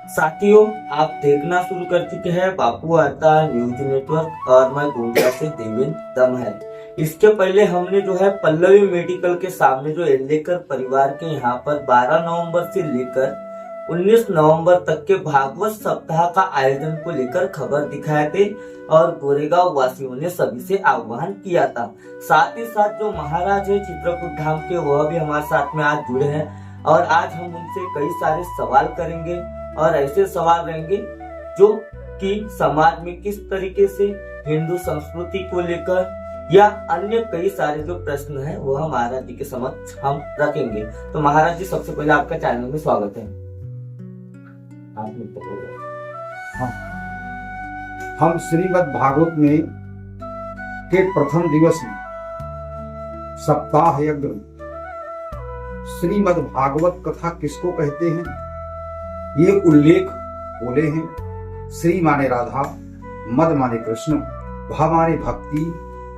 साथियों, आप देखना शुरू कर चुके हैं बापू वार्ता न्यूज नेटवर्क और मैं गोंदिया से देवेंद्र दम है। इसके पहले हमने जो है पल्लवी मेडिकल के सामने जो एल्लेकर परिवार के यहाँ पर 12 नवंबर से लेकर 19 नवंबर तक के भागवत सप्ताह का आयोजन को लेकर खबर दिखाए थे और गोरेगांव वासियों ने सभी से आह्वान किया था। साथ ही साथ जो महाराज है चित्रकूट धाम के, वह भी हमारे साथ में आज जुड़े हैं और आज हम उनसे कई सारे सवाल करेंगे और ऐसे सवाल रहेंगे जो कि समाज में किस तरीके से हिंदू संस्कृति को लेकर या अन्य कई सारे जो प्रश्न है वह महाराज जी के समक्ष हम रखेंगे। तो महाराज जी, सबसे पहले आपका चैनल में स्वागत है। हम श्रीमद् भागवत में के प्रथम दिवस में सप्ताह यज्ञ श्रीमद् भागवत कथा किसको कहते हैं, ये उल्लेख बोले हैं। श्री माने राधा, मद माने कृष्ण, भा माने भक्ति,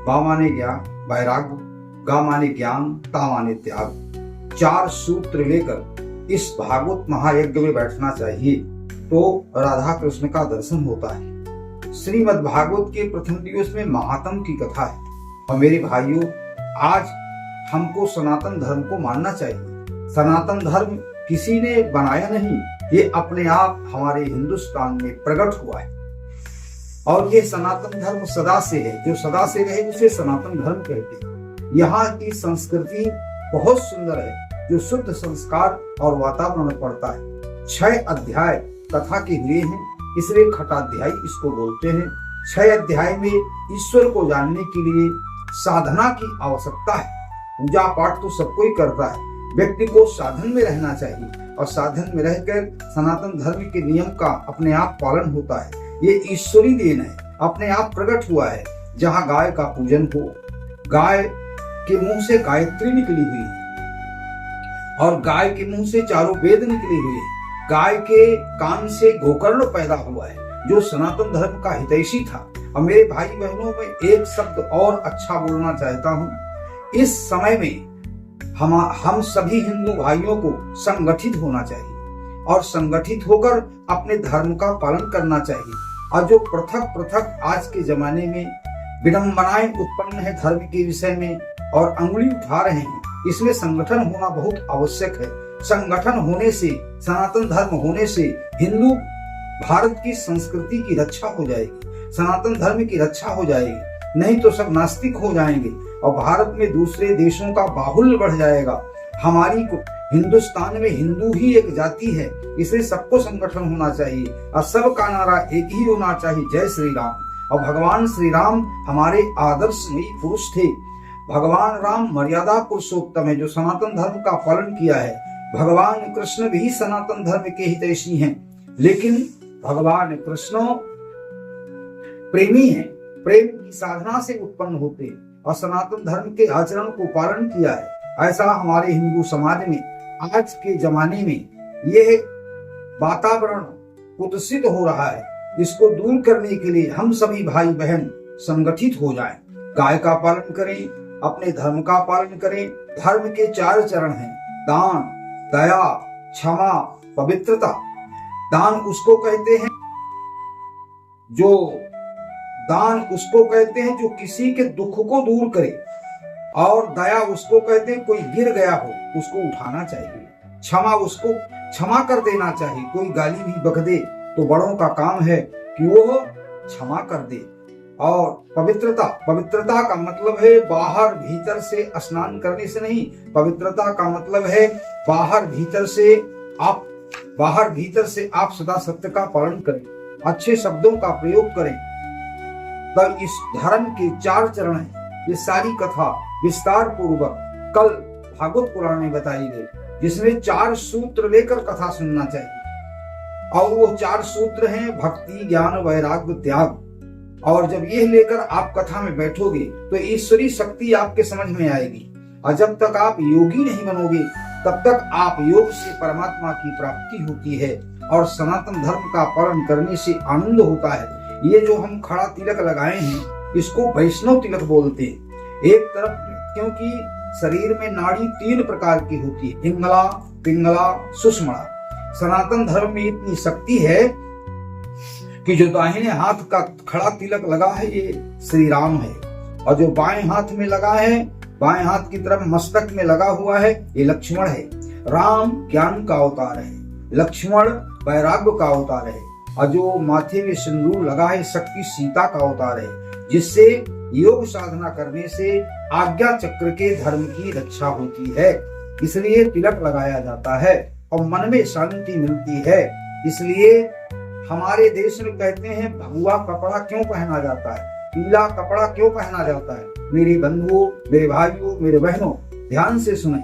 वा माने ज्ञान वैराग्य, गा माने ज्ञान, ता माने त्याग। 4 सूत्र लेकर इस भागवत महायज्ञ में बैठना चाहिए तो राधा कृष्ण का दर्शन होता है। श्रीमद् भागवत के प्रथम दिवस में महात्म की कथा है और मेरे भाइयों, आज हमको सनातन धर्म को मानना चाहिए। सनातन धर्म किसी ने बनाया नहीं, ये अपने आप हमारे हिंदुस्तान में प्रकट हुआ है और ये सनातन धर्म सदा से है। जो सदा से रहे उसे सनातन धर्म कहते हैं। यहाँ की संस्कृति बहुत सुंदर है, जो शुद्ध संस्कार और वातावरण पड़ता है। 6 अध्याय कथा के हुए हैं, इसलिए खटाध्यायी इसको बोलते हैं। 6 अध्याय में ईश्वर को जानने के लिए साधना की आवश्यकता है। पूजा पाठ तो सब कोई करता है, व्यक्ति को साधन में रहना चाहिए और साधन में रहकर सनातन धर्म के नियम का अपने आप पालन होता है। ये ईश्वरी देन है, अपने आप प्रकट हुआ है। जहाँ गाय का पूजन हो, गाय के मुंह से गायत्री निकली हुई है और गाय के मुंह से चारों वेद निकले हुए हैं। गाय के कान से गोकर्ण पैदा हुआ है जो सनातन धर्म का हितैषी था। और मेरे भाई बहनों में एक शब्द और अच्छा बोलना चाहता हूँ। इस समय में हम सभी हिंदू भाइयों को संगठित होना चाहिए और संगठित होकर अपने धर्म का पालन करना चाहिए। और जो पृथक पृथक आज के जमाने में विडंबनाएं उत्पन्न है धर्म के विषय में और अंगुली उठा रहे हैं, इसमें संगठन होना बहुत आवश्यक है। संगठन होने से, सनातन धर्म होने से हिंदू भारत की संस्कृति की रक्षा हो जाएगी, सनातन धर्म की रक्षा हो जाएगी। नहीं तो सब नास्तिक हो जाएंगे और भारत में दूसरे देशों का बाहुल्य बढ़ जाएगा। हमारी हिंदुस्तान में हिंदू ही एक जाति है, इसलिए सबको संगठन होना चाहिए और सबका नारा एक ही होना चाहिए, जय श्री राम। और भगवान श्री राम हमारे आदर्शमयी पुरुष थे। भगवान राम मर्यादा पुरुषोत्तम है जो सनातन धर्म का पालन किया है। भगवान कृष्ण भी सनातन धर्म के हितैषी हैं, लेकिन भगवान कृष्ण प्रेमी हैं, प्रेम की साधना से उत्पन्न होते और सनातन धर्म के आचरण को पालन किया है। ऐसा हमारे हिंदू समाज में आज के जमाने में यह वातावरण कुत्सित हो रहा है। इसको दूर करने के लिए हम सभी भाई बहन संगठित हो जाएं, गाय का पालन करें, अपने धर्म का पालन करें। धर्म के 4 चरण हैं, दान, दया, क्षमा, पवित्रता। दान उसको कहते हैं जो किसी के दुख को दूर करे और दया उसको कहते हैं कोई गिर गया हो उसको उठाना चाहिए। क्षमा उसको क्षमा कर देना चाहिए, कोई गाली भी बक दे तो बड़ों का काम है कि वो क्षमा कर दे। और पवित्रता का मतलब है बाहर भीतर से स्नान करने से नहीं, पवित्रता का मतलब है बाहर भीतर से आप सदा सत्य का पालन करें, अच्छे शब्दों का प्रयोग करें। तब इस धर्म के 4 चरण हैं। ये सारी कथा विस्तार पूर्वक कल भागवत पुराण में बताई गई, जिसमें 4 सूत्र लेकर कथा सुनना चाहिए। और वो 4 सूत्र हैं भक्ति, ज्ञान, वैराग्य, त्याग। और जब ये लेकर आप कथा में बैठोगे तो ईश्वरी शक्ति आपके समझ में आएगी। और जब तक आप योगी नहीं बनोगे तब तक आप योग से परमात्मा की प्राप्ति होती है और सनातन धर्म का पालन करने से आनंद होता है। ये जो हम खड़ा तिलक लगाए हैं इसको वैष्णव तिलक बोलते हैं। एक तरफ क्योंकि शरीर में नाड़ी 3 प्रकार की होती है, पिंगला, पिंगला, सुषमणा। सनातन धर्म में इतनी शक्ति है कि जो दाहिने हाथ का खड़ा तिलक लगा है ये श्री राम है, और जो बाएं हाथ में लगा है, बाएं हाथ की तरफ मस्तक में लगा हुआ है, ये लक्ष्मण है। राम ज्ञान का अवतार है, लक्ष्मण वैराग्य का अवतार है, और जो माथे में सिंदूर लगा है शक्ति सीता का अवतार है, जिससे योग साधना करने से आज्ञा चक्र के धर्म की रक्षा होती है। इसलिए तिलक लगाया जाता है और मन में शांति मिलती है। इसलिए हमारे देश में कहते हैं भगवा कपड़ा क्यों पहना जाता है, पीला कपड़ा क्यों पहना जाता है। मेरे बंधुओं, मेरे भाइयों, मेरे बहनों, ध्यान से सुने।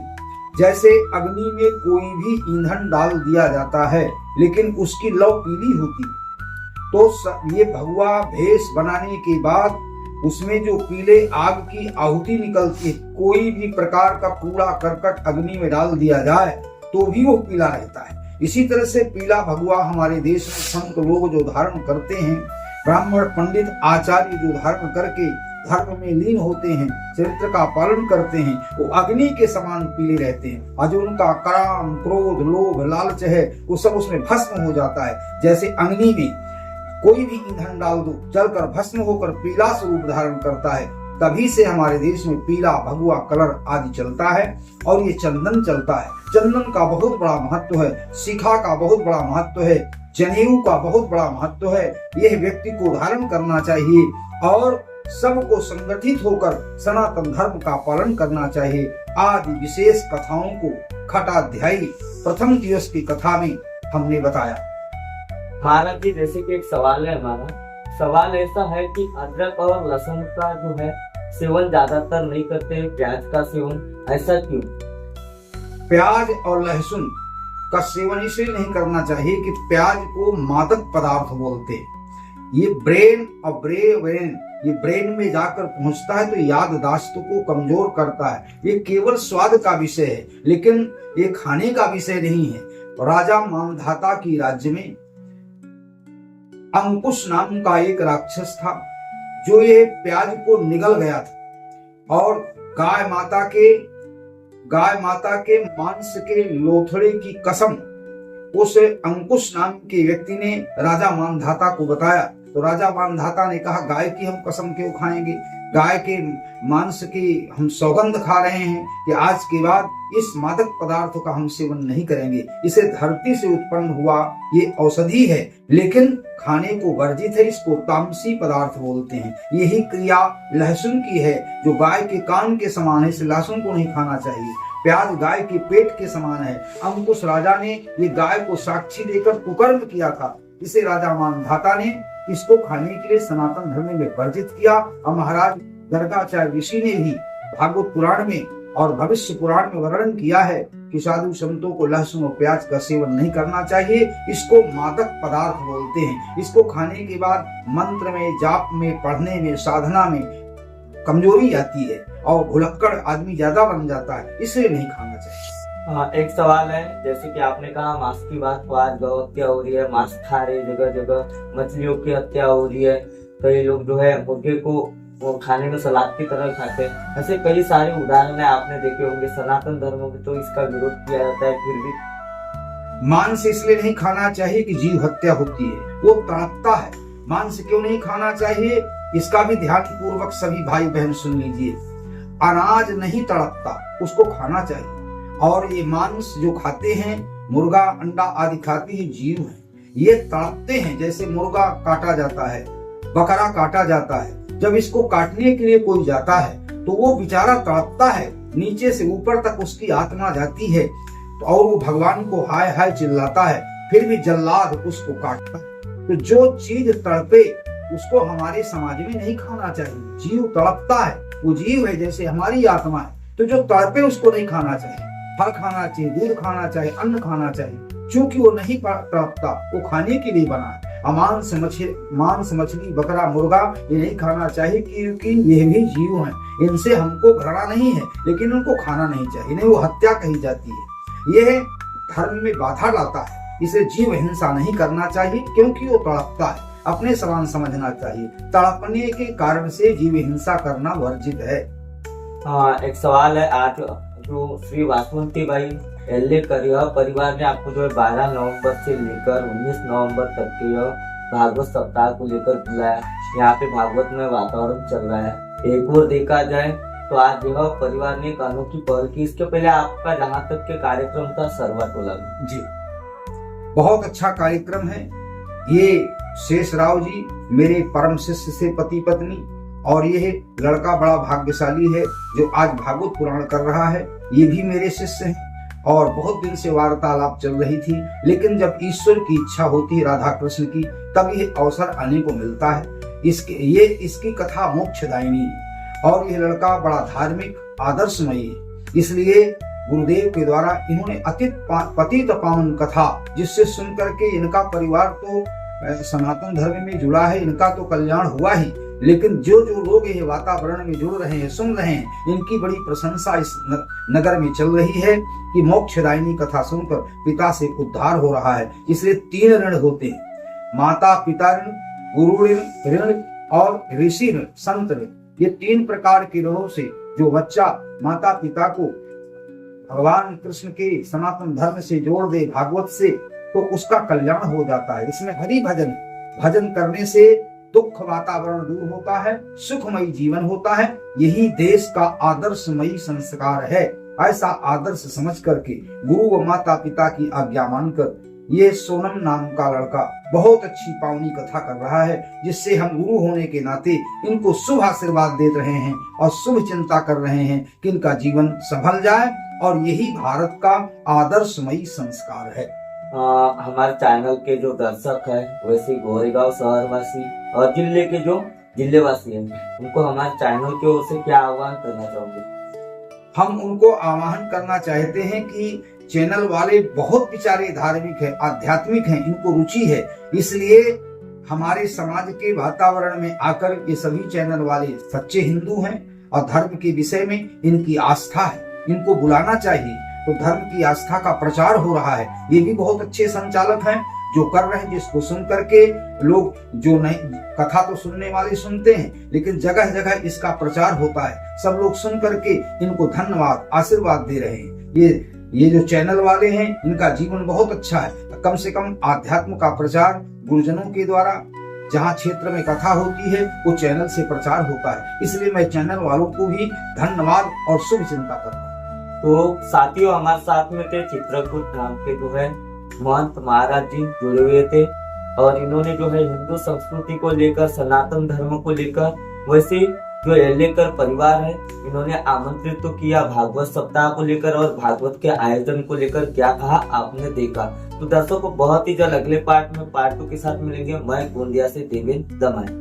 जैसे अग्नि में कोई भी ईंधन डाल दिया जाता है लेकिन उसकी लौ पीली होती, तो ये भगवा भेष बनाने के बाद उसमें जो पीले आग की आहुति निकलती है, कोई भी प्रकार का कूड़ा करकट अग्नि में डाल दिया जाए तो भी वो पीला रहता है। इसी तरह से पीला भगवा हमारे देश में संत लोग जो धारण करते हैं, ब्राह्मण पंडित आचार्य जो धारण करके धर्म में लीन होते हैं, चरित्र का पालन करते हैं, वो अग्नि के समान पीले रहते हैं, और जो उनका काम, क्रोध, लोभ, लालच है वो सब उसमें भस्म हो जाता है। जैसे अग्नि में कोई भी ईंधन डाल दो, जलकर भस्म होकर पीला स्वरूप धारण करता है। तभी से हमारे देश में पीला भगवा कलर आदि चलता है, और ये चंदन चलता है। चंदन का बहुत बड़ा महत्व है, शिखा का बहुत बड़ा महत्व है, जनेऊ का बहुत बड़ा महत्व है। यह व्यक्ति को धारण करना चाहिए और सबको संगठित होकर सनातन धर्म का पालन करना चाहिए। आदि विशेष कथाओं को खटाध्यायी प्रथम दिवस की कथा में हमने बताया। महाराज जी, जैसे कि एक सवाल है हमारा, सवाल ऐसा है कि अदरक और लहसुन का जो है सेवन ज्यादातर नहीं करते, प्याज का सेवन, ऐसा क्यों? प्याज और लहसुन का सेवन इसलिए नहीं करना चाहिए कि प्याज को मादक पदार्थ बोलते हैं। ये ब्रेन और ब्रेन ये ब्रेन में जाकर पहुंचता है तो याददाश्त को कमजोर करता है। ये केवल स्वाद का विषय है, लेकिन ये खाने का विषय नहीं है। राजा मानधाता की राज्य में अंकुश नाम का एक राक्षस था, जो ये प्याज को निगल गया था, और गाय माता के मांस के लोथड़े की कसम उस अंकुश नाम के व्यक्ति ने राजा मानधाता को बताया। तो राजा मानधाता ने कहा, गाय की हम कसम क्यों खाएंगे, गाय के मांस की हम सौगंध खा रहे हैं कि आज के बाद इस मादक पदार्थों का हम सेवन नहीं करेंगे। इसे धरती से उत्पन्न हुआ ये औषधि है, लेकिन खाने को वर्जित है, इसको तामसी पदार्थ बोलते हैं। यही क्रिया लहसुन की है, जो गाय के कान के समान है, इस लहसुन को नहीं खाना चाहिए। प्याज गाय के पेट के समान है। अंकुश राजा ने ये गाय को साक्षी देकर कुकर्म किया था, इसे राजा मानधाता ने इसको खाने के लिए सनातन धर्म में वर्जित किया। और महाराज गर्गाचार्य ऋषि ने भी भागवत पुराण में और भविष्य पुराण में वर्णन किया है कि साधु संतों को लहसुन और प्याज का सेवन नहीं करना चाहिए। इसको मादक पदार्थ बोलते हैं। इसको खाने के बाद मंत्र में, जाप में, पढ़ने में, साधना में कमजोरी आती है और भुलक्कड़ आदमी ज्यादा बन जाता है, इसलिए नहीं खाना चाहिए। हाँ, एक सवाल है, जैसे कि आपने कहा मांस की बात, तो आज गौ हत्या हो रही है, मांस खा रहे जगह जगह, मछलियों की हत्या हो रही है, कई लोग जो है मुर्गे को वो खाने में सलाद की तरह खाते हैं। ऐसे कई सारे उदाहरण है, आपने देखे होंगे। सनातन धर्म में तो इसका विरोध किया जाता है, फिर भी मांस इसलिए नहीं खाना चाहिए कि जीव हत्या होती है, वो तड़पता है। मांस क्यों नहीं खाना चाहिए, इसका भी ध्यान पूर्वक सभी भाई बहन सुन लीजिए। अनाज नहीं तड़पता, उसको खाना चाहिए। और ये मांस जो खाते हैं, मुर्गा अंडा आदि खाते हैं, जीव हैं, ये तड़पते हैं। जैसे मुर्गा काटा जाता है, बकरा काटा जाता है, जब इसको काटने के लिए कोई जाता है तो वो बेचारा तड़पता है, नीचे से ऊपर तक उसकी आत्मा जाती है, और वो भगवान को हाय हाय चिल्लाता है, फिर भी जल्लाद उसको काटता है। तो जो चीज तड़पे उसको हमारे समाज में नहीं खाना चाहिए। जीव तड़पता है, वो जीव है जैसे हमारी आत्मा है, तो जो तड़पे उसको नहीं खाना चाहिए। फल खाना चाहिए, दूध खाना चाहिए, अन्न खाना चाहिए, क्योंकि वो नहीं तड़पता, वो खाने के लिए बना है। मांस, मछली, बकरा, मुर्गा ये नहीं खाना चाहिए, क्योंकि ये भी जीव हैं। इनसे हमको घृणा नहीं है, लेकिन उनको खाना नहीं चाहिए, नहीं वो हत्या कही जाती है। यह धर्म में बाधा लाता है। इसे जीव हिंसा नहीं करना चाहिए, क्योंकि वो तड़पता है, अपने समान समझना चाहिए। तड़पने के कारण से जीव हिंसा करना वर्जित है। हाँ, एक सवाल है, आज जो श्री वासुमती बाई एल्लेकर यह परिवार ने आपको जो है 12 नवंबर से लेकर 19 नवंबर तक के यह भागवत सप्ताह को लेकर बुलाया। यहाँ पे भागवत में वातावरण चल रहा है। एक और देखा जाए तो आज यह परिवार ने एक अनोखी पहल की। इसके पहले आपका जहाँ तक के कार्यक्रम था सरवा टोला में जी, बहुत अच्छा कार्यक्रम है। ये शेष राव जी मेरे परम शिष्य से पति पत्नी, और ये लड़का बड़ा भाग्यशाली है जो आज भागवत पुराण कर रहा है। ये भी मेरे शिष्य हैं और बहुत दिन से वार्तालाप चल रही थी, लेकिन जब ईश्वर की इच्छा होती है राधा कृष्ण की, तब ये अवसर आने को मिलता है। इसकी कथा मोक्षदायिनी है और ये लड़का बड़ा धार्मिक आदर्शमयी है। इसलिए गुरुदेव के द्वारा इन्होंने पतित पावन कथा, जिससे सुन करके इनका परिवार तो सनातन धर्म में जुड़ा है, इनका तो कल्याण हुआ ही, लेकिन जो लोग ये वातावरण में जुड़ रहे हैं, सुन रहे हैं, इनकी बड़ी प्रशंसा इस नगर में चल रही है कि मोक्षदायिनी कथा सुनकर पिता से उद्धार हो रहा है। इसलिए 3 ऋण होते हैं, माता पिता ऋण, गुरु ऋण और ऋषि ऋण, संत ऋण। ये 3 प्रकार के ऋणों से जो बच्चा माता पिता को भगवान कृष्ण के सनातन धर्म से जोड़ दे, भागवत से, तो उसका कल्याण हो जाता है। इसमें हरि भजन करने से दुख वातावरण दूर होता है, सुखमयी जीवन होता है। यही देश का आदर्शमयी संस्कार है। ऐसा आदर्श समझ करके गुरु व माता पिता की आज्ञा मानकर ये सोनम नाम का लड़का बहुत अच्छी पावनी कथा कर रहा है, जिससे हम गुरु होने के नाते इनको शुभ आशीर्वाद दे रहे हैं और शुभ चिंता कर रहे हैं कि इनका जीवन संभल जाए। और यही भारत का आदर्शमयी संस्कार है। हमारे चैनल के जो दर्शक है, वैसे गोरेगांव शहरवासी और जिले के जो जिलेवासी हैं, उनको हमारे चैनल की ओर से क्या आह्वान करना चाहोगे? हम उनको आह्वान करना चाहते हैं कि चैनल वाले बहुत बेचारे धार्मिक है, आध्यात्मिक हैं, इनको रुचि है, इसलिए हमारे समाज के वातावरण में आकर ये सभी चैनल वाले सच्चे हिंदू हैं और धर्म के विषय में इनकी आस्था है, इनको बुलाना चाहिए। तो धर्म की आस्था का प्रचार हो रहा है। ये भी बहुत अच्छे संचालक हैं जो कर रहे हैं, जिसको सुन करके लोग जो नहीं, कथा तो सुनने वाले सुनते हैं, लेकिन जगह जगह इसका प्रचार होता है। सब लोग सुन करके इनको धन्यवाद आशीर्वाद दे रहे हैं। ये जो चैनल वाले हैं, इनका जीवन बहुत अच्छा है। कम से कम आध्यात्म का प्रचार गुरुजनों के द्वारा जहाँ क्षेत्र में कथा होती है वो चैनल से प्रचार होता है। इसलिए मैं चैनल वालों को भी धन्यवाद और शुभ चिंता करता हूँ। तो साथियों, हमारे साथ में थे चित्रकूट नाम के जो है महंत महाराज जी जुड़े हुए थे और इन्होंने जो है हिंदू संस्कृति को लेकर, सनातन धर्म को लेकर, वैसे जो एल्लेकर परिवार है, इन्होंने आमंत्रित तो किया भागवत सप्ताह को लेकर और भागवत के आयोजन को लेकर क्या कहा आपने देखा। तो दर्शकों, बहुत ही जल्द अगले पार्ट 2 के साथ मिलेंगे। मैं गोंदिया से देवेंद्र दमाई।